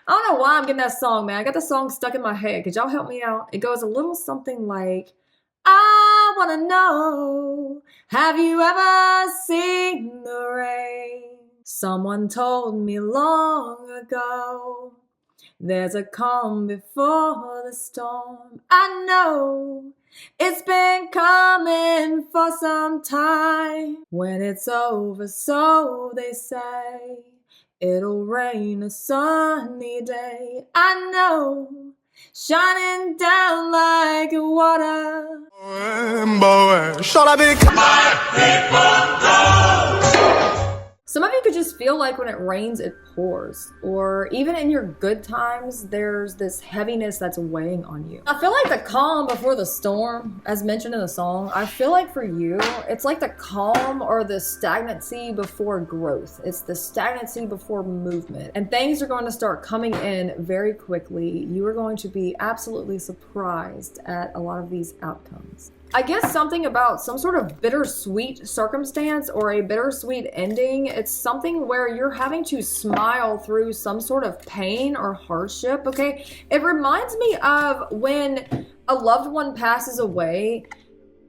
I don't know why I'm getting that song, man. I got the song stuck in my head. Could y'all help me out? It goes a little something like, I wanna know, have you ever seen the rain? Someone told me long ago, there's a calm before the storm. I know it's been coming for some time. When it's over, so they say, it'll rain a sunny day. I know, shining down like water. Some of you could just feel like when it rains, it pours. Or even in your good times, there's this heaviness that's weighing on you. I feel like the calm before the storm, as mentioned in the song, I feel like for you, it's like the calm or the stagnancy before growth. It's the stagnancy before movement. And things are going to start coming in very quickly. You are going to be absolutely surprised at a lot of these outcomes. I guess something about some sort of bittersweet circumstance or a bittersweet ending. It's something where you're having to smile through some sort of pain or hardship, okay? It reminds me of when a loved one passes away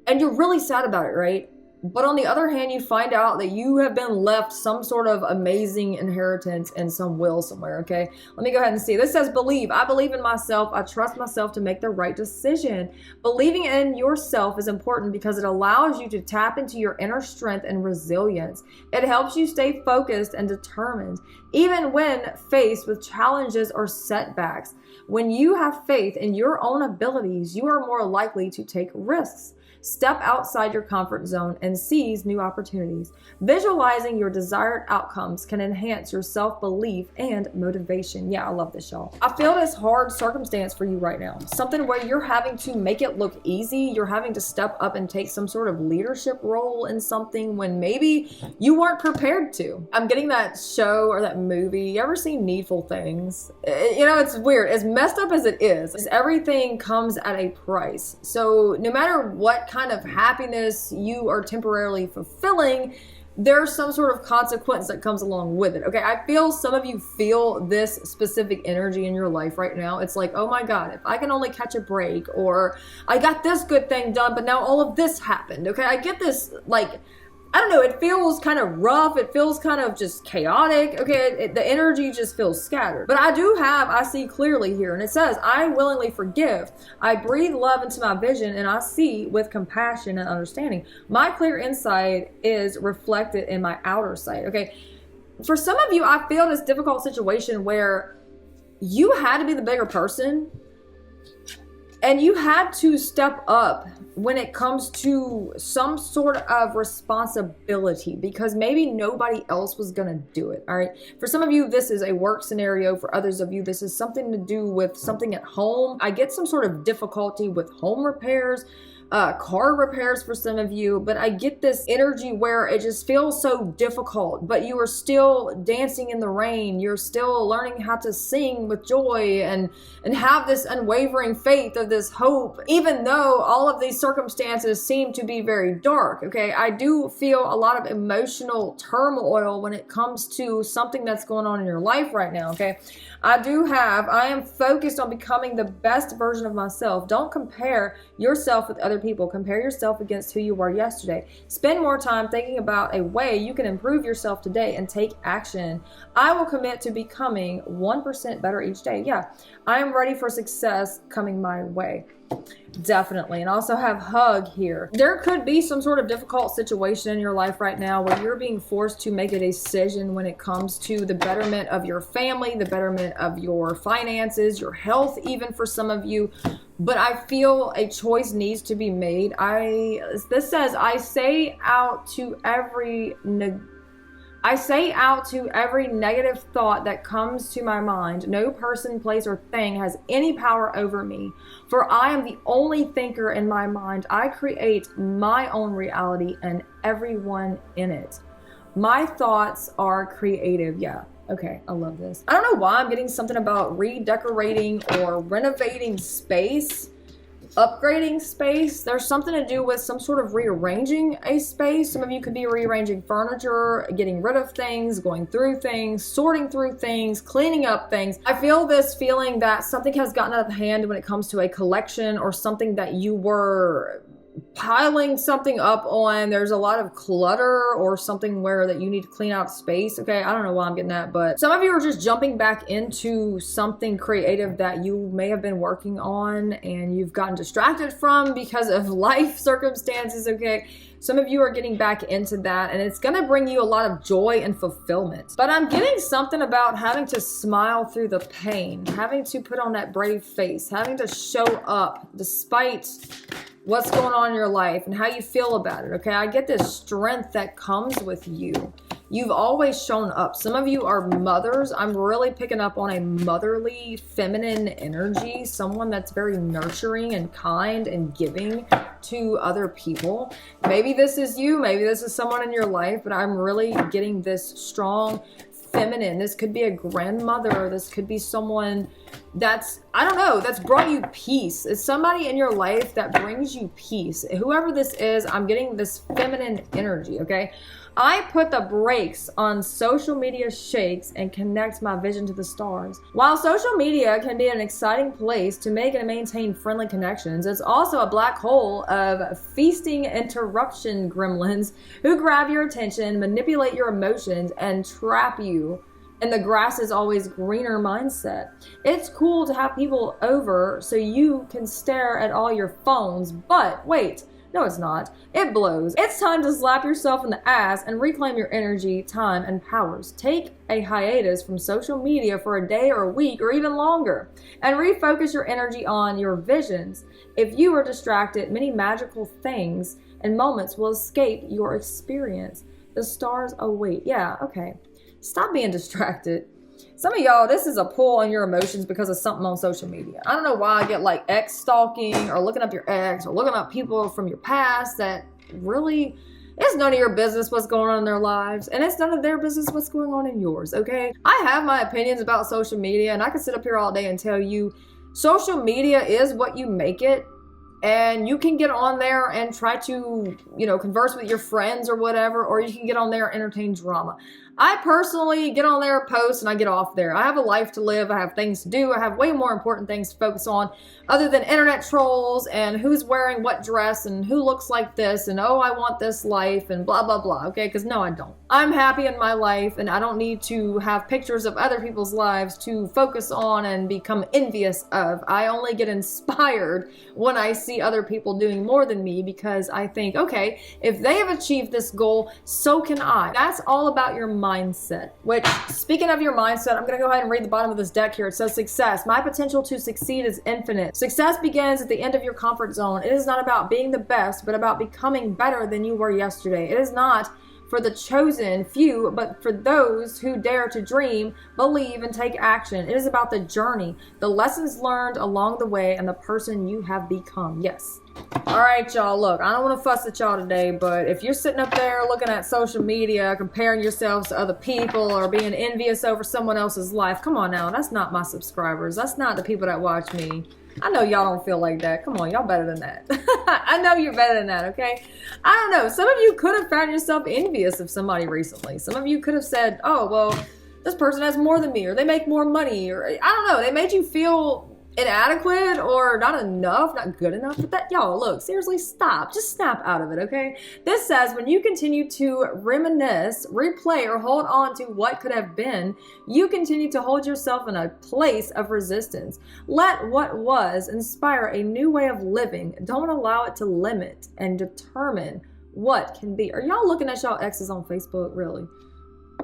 and you're really sad about it, right? But on the other hand, you find out that you have been left some sort of amazing inheritance in some will somewhere, okay? Let me go ahead and see. This says, believe. I believe in myself. I trust myself to make the right decision. Believing in yourself is important because it allows you to tap into your inner strength and resilience. It helps you stay focused and determined, even when faced with challenges or setbacks. When you have faith in your own abilities, you are more likely to take risks. Step outside your comfort zone and seize new opportunities. Visualizing your desired outcomes can enhance your self-belief and motivation. Yeah, I love this, y'all. I feel this hard circumstance for you right now. Something where you're having to make it look easy. You're having to step up and take some sort of leadership role in something when maybe you weren't prepared to. I'm getting that show or that movie. You ever seen Needful Things? You know, it's weird. As messed up as it is, everything comes at a price. So no matter what kind of happiness you are temporarily fulfilling, there's some sort of consequence that comes along with it. Okay, I feel some of you feel this specific energy in your life right now. It's like, oh my God, if I can only catch a break, or I got this good thing done, but now all of this happened. Okay, I get this, like, I don't know, it feels kind of rough. It feels kind of just chaotic. Okay, the energy just feels scattered. But I see clearly here. And it says, I willingly forgive. I breathe love into my vision and I see with compassion and understanding. My clear insight is reflected in my outer sight. Okay, for some of you, I feel this difficult situation where you had to be the bigger person. And you had to step up when it comes to some sort of responsibility because maybe nobody else was going to do it, all right? For some of you, this is a work scenario. For others of you, this is something to do with something at home. I get some sort of difficulty with home repairs, car repairs for some of you, but I get this energy where it just feels so difficult, but you are still dancing in the rain. You're still learning how to sing with joy and have this unwavering faith of this hope, even though all of these circumstances seem to be very dark. Okay, I do feel a lot of emotional turmoil when it comes to something that's going on in your life right now. Okay, I am focused on becoming the best version of myself. Don't compare yourself with other people. Compare yourself against who you were yesterday. Spend more time thinking about a way you can improve yourself today and take action. I will commit to becoming 1% better each day. Yeah, I am ready for success coming my way. Definitely. And also have hug here. There could be some sort of difficult situation in your life right now where you're being forced to make a decision when it comes to the betterment of your family, the betterment of your finances, your health, even for some of you. But I feel a choice needs to be made. This says, I say out to every negative thought that comes to my mind. No person, place, or thing has any power over me. For I am the only thinker in my mind. I create my own reality and everyone in it. My thoughts are creative. Yeah. Okay, I love this. I don't know why I'm getting something about redecorating or renovating space. upgrading space. There's something to do with some sort of rearranging a space. Some of you could be rearranging furniture, getting rid of things, going through things, sorting through things, cleaning up things. I feel this feeling that something has gotten out of hand when it comes to a collection or something that you were piling something up on. There's a lot of clutter or something where that you need to clean out space. Okay, I don't know why I'm getting that, but some of you are just jumping back into something creative that you may have been working on and you've gotten distracted from because of life circumstances. Okay, some of you are getting back into that and it's going to bring you a lot of joy and fulfillment. But I'm getting something about having to smile through the pain, having to put on that brave face, having to show up despite what's going on in your life and how you feel about it. Okay, I get this strength that comes with you. You've always shown up. Some of you are mothers. I'm really picking up on a motherly, feminine energy, someone that's very nurturing and kind and giving to other people. Maybe this is you, maybe this is someone in your life, but I'm really getting this strong feminine. This could be a grandmother. This could be someone that's, I don't know, that's brought you peace. It's somebody in your life that brings you peace. Whoever this is, I'm getting this feminine energy, okay? I put the brakes on social media shakes and connect my vision to the stars. While social media can be an exciting place to make and maintain friendly connections, it's also a black hole of feasting interruption gremlins who grab your attention, manipulate your emotions, and trap you in the grass is always greener mindset. It's cool to have people over so you can stare at all your phones, but wait, no, it's not. It blows. It's time to slap yourself in the ass and reclaim your energy, time, and powers. Take a hiatus from social media for a day or a week or even longer and refocus your energy on your visions. If you are distracted, many magical things and moments will escape your experience. The stars await. Yeah, okay. Stop being distracted. Some of y'all, this is a pull on your emotions because of something on social media. I don't know why I get like ex stalking or looking up your ex or looking up people from your past that really, it's none of your business what's going on in their lives, and it's none of their business what's going on in yours, okay? I have my opinions about social media, and I can sit up here all day and tell you social media is what you make it. And you can get on there and try to, converse with your friends or whatever, or you can get on there and entertain drama. I personally get on there, post, and I get off there. I have a life to live. I have things to do. I have way more important things to focus on other than internet trolls and who's wearing what dress and who looks like this and, oh, I want this life and blah, blah, blah, okay? Because no, I don't. I'm happy in my life and I don't need to have pictures of other people's lives to focus on and become envious of. I only get inspired when I see other people doing more than me because I think, okay, if they have achieved this goal, so can I. That's all about your mindset. Which, speaking of your mindset, I'm going to go ahead and read the bottom of this deck here. It says, success. My potential to succeed is infinite. Success begins at the end of your comfort zone. It is not about being the best, but about becoming better than you were yesterday. It is not for the chosen few, but for those who dare to dream, believe, and take action. It is about the journey, the lessons learned along the way, and the person you have become. Yes. All right, y'all, look, I don't want to fuss at y'all today, but if you're sitting up there looking at social media, comparing yourselves to other people or being envious over someone else's life, come on now, that's not my subscribers. That's not the people that watch me. I know y'all don't feel like that. Come on, y'all better than that. I know you're better than that, okay? I don't know. Some of you could have found yourself envious of somebody recently. Some of you could have said, oh, well, this person has more than me, or they make more money, or I don't know. They made you feel inadequate or not enough, not good enough. But that, y'all, look, seriously, stop. Just snap out of it, okay? This says when you continue to reminisce, replay, or hold on to what could have been, you continue to hold yourself in a place of resistance. Let what was inspire a new way of living. Don't allow it to limit and determine what can be. Are y'all looking at y'all exes on Facebook, really?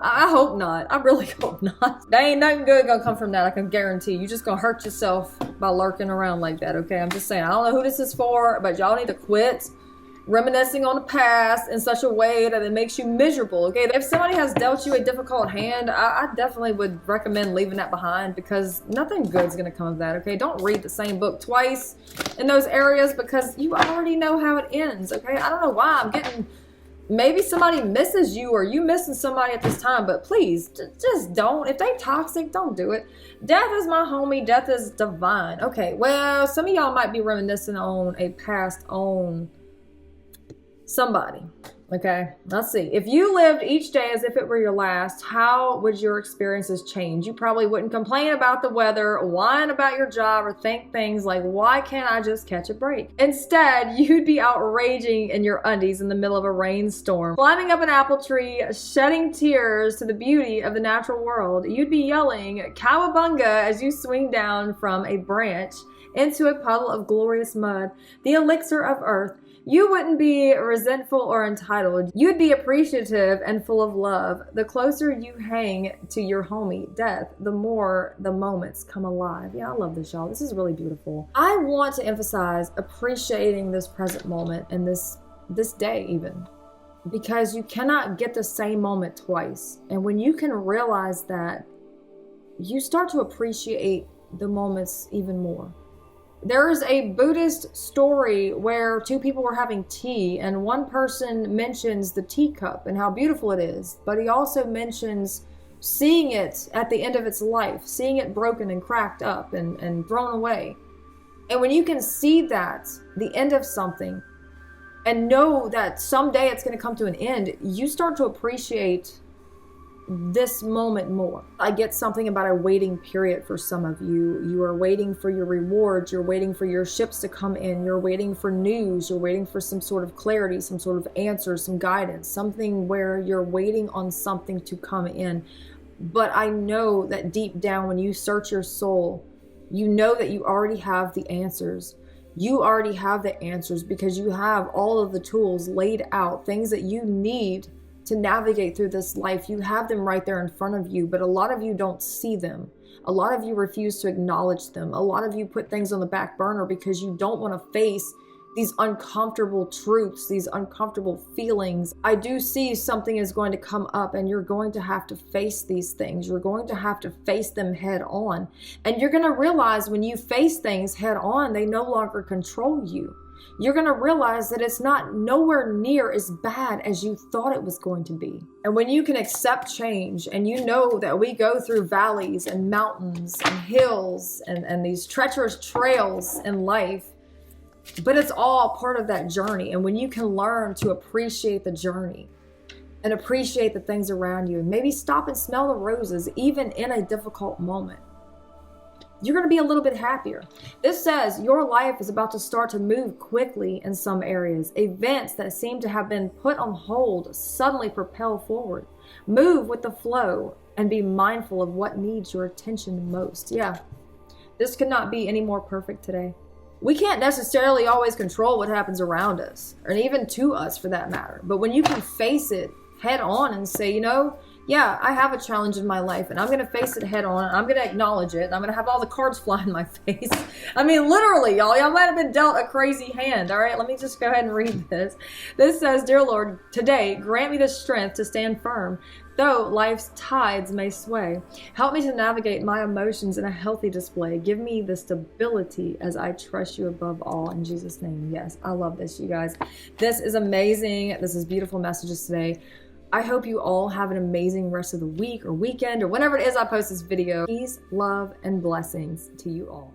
I hope not. I really hope not. There ain't nothing good gonna come from that, I can guarantee. You just gonna hurt yourself by lurking around like that, okay? I'm just saying, I don't know who this is for, but y'all need to quit reminiscing on the past in such a way that it makes you miserable, okay? If somebody has dealt you a difficult hand, I definitely would recommend leaving that behind because nothing good's gonna come of that, okay? Don't read the same book twice in those areas because you already know how it ends, okay? I don't know why I'm getting maybe somebody misses you or you missing somebody at this time, but please just don't. If they toxic, don't do it. Death is my homie. Death is divine. Okay, well, some of y'all might be reminiscing on a past on somebody. Okay, let's see. If you lived each day as if it were your last, how would your experiences change? You probably wouldn't complain about the weather, whine about your job, or think things like, why can't I just catch a break? Instead, you'd be outraging in your undies in the middle of a rainstorm, climbing up an apple tree, shedding tears to the beauty of the natural world. You'd be yelling, cowabunga, as you swing down from a branch into a puddle of glorious mud, the elixir of earth. You wouldn't be resentful or entitled. You'd be appreciative and full of love. The closer you hang to your homie, death, the more the moments come alive. Yeah, I love this, y'all. This is really beautiful. I want to emphasize appreciating this present moment and this day even, because you cannot get the same moment twice. And when you can realize that, you start to appreciate the moments even more. There is a Buddhist story where two people were having tea, and one person mentions the teacup and how beautiful it is, but he also mentions seeing it at the end of its life, seeing it broken and cracked up and thrown away. And when you can see that, the end of something, and know that someday it's going to come to an end, you start to appreciate this moment more. I get something about a waiting period for some of you. You are waiting for your rewards. You're waiting for your ships to come in. You're waiting for news. You're waiting for some sort of clarity, some sort of answer, some guidance, something where you're waiting on something to come in. But I know that deep down, when you search your soul, you know that you already have the answers. You already have the answers because you have all of the tools laid out, things that you need to navigate through this life. You have them right there in front of you, but a lot of you don't see them. A lot of you refuse to acknowledge them. A lot of you put things on the back burner because you don't want to face these uncomfortable truths, these uncomfortable feelings. I do see something is going to come up, and you're going to have to face these things. You're going to have to face them head on. And you're going to realize when you face things head on, they no longer control you. You're going to realize that it's not nowhere near as bad as you thought it was going to be. And when you can accept change, and you know that we go through valleys and mountains and hills and these treacherous trails in life, but it's all part of that journey. And when you can learn to appreciate the journey and appreciate the things around you, and maybe stop and smell the roses, even in a difficult moment, you're going to be a little bit happier. This says your life is about to start to move quickly in some areas. Events that seem to have been put on hold suddenly propel forward. Move with the flow and be mindful of what needs your attention most. Yeah, this could not be any more perfect today. We can't necessarily always control what happens around us, or even to us for that matter. But when you can face it head on and say, you know, yeah, I have a challenge in my life, and I'm going to face it head on, and I'm going to acknowledge it, and I'm going to have all the cards fly in my face. I mean, literally, y'all might have been dealt a crazy hand. All right, let me just go ahead and read this. This says, Dear Lord, today, grant me the strength to stand firm, though life's tides may sway. Help me to navigate my emotions in a healthy display. Give me the stability as I trust you above all. In Jesus' name, yes. I love this, you guys. This is amazing. This is beautiful messages today. I hope you all have an amazing rest of the week or weekend or whenever it is I post this video. Peace, love, and blessings to you all.